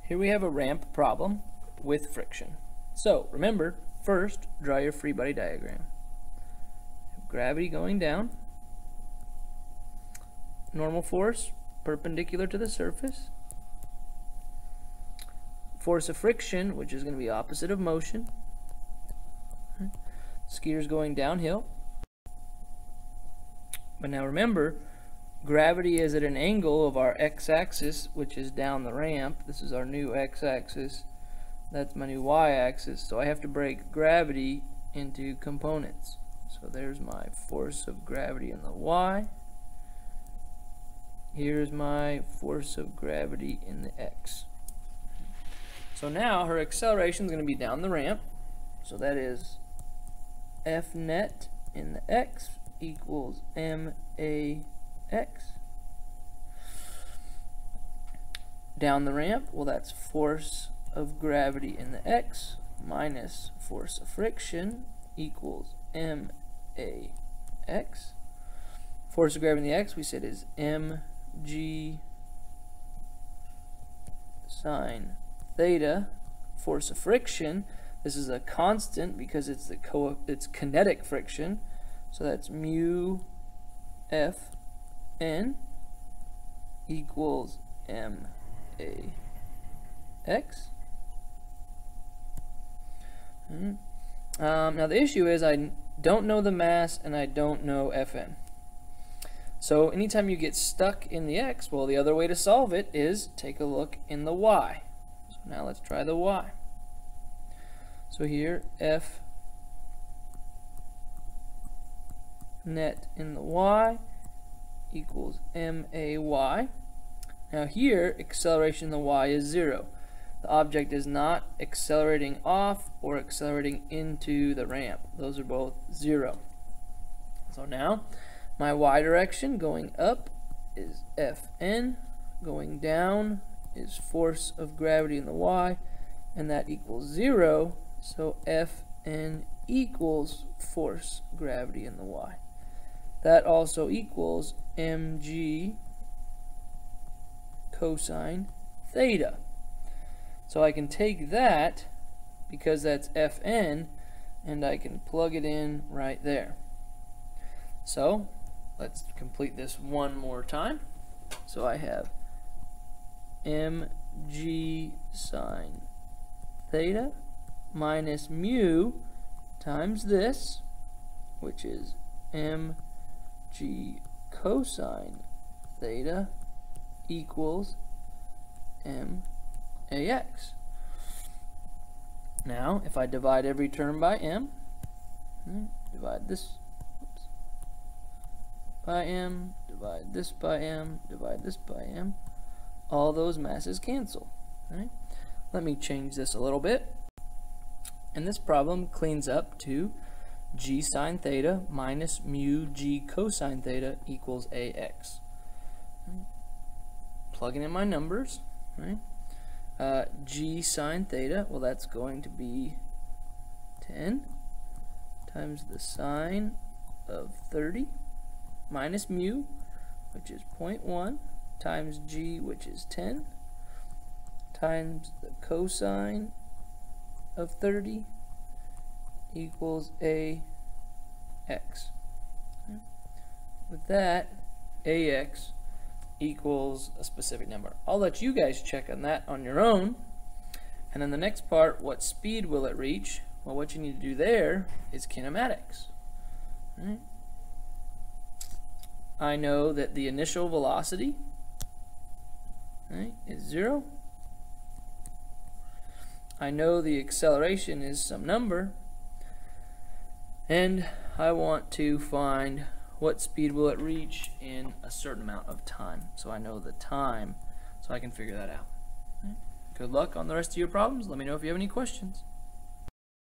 Here we have a ramp problem with friction. So remember, first draw your free body diagram. Gravity going down, normal force perpendicular to the surface, force of friction, which is going to be opposite of motion, skiers going downhill. But now remember, gravity is at an angle of our x-axis, which is down the ramp. This is our new x-axis. That's my new y-axis. So I have to break gravity into components. So there's my force of gravity in the y. Here's my force of gravity in the x. So now her acceleration is going to be down the ramp. So that is F net in the x equals ma x. Down the ramp, well, that's force of gravity in the x minus force of friction equals ma x. Force of gravity in the x, we said, is mg sine theta. Force of friction, this is a constant because it's it's kinetic friction, so that's mu f n equals ma x. Now the issue is I don't know the mass and I don't know Fn. So anytime you get stuck in the x, well, the other way to solve it is take a look in the y. So now let's try the y. So here F net in the y equals ma_y. Now here, acceleration in the y is 0. The object is not accelerating off or accelerating into the ramp. Those are both 0. So now, my y direction going up is Fn, going down is force of gravity in the y, and that equals 0, so Fn equals force gravity in the y. That also equals mg cosine theta. So I can take that, because that's Fn, and I can plug it in right there. So let's complete this one more time. So I have mg sine theta minus mu times this, which is mg cosine theta equals max. Now, if I divide every term by m, divide this by m, divide this by m, divide this by m, all those masses cancel. Right? Let me change this a little bit. And this problem cleans up to g sine theta minus mu g cosine theta equals ax. Plugging in my numbers, right? G sine theta, well, that's going to be 10 times the sine of 30 minus mu, which is 0.1, times g, which is 10, times the cosine of 30 equals ax. With that, ax equals a specific number. I'll let you guys check on that on your own. And then the next part, what speed will it reach? Well, what you need to do there is kinematics. Right? I know that the initial velocity, right, is 0. I know the acceleration is some number, and I want to find what speed will it reach in a certain amount of time. So I know the time, so I can figure that out. Right? Good luck on the rest of your problems. Let me know if you have any questions.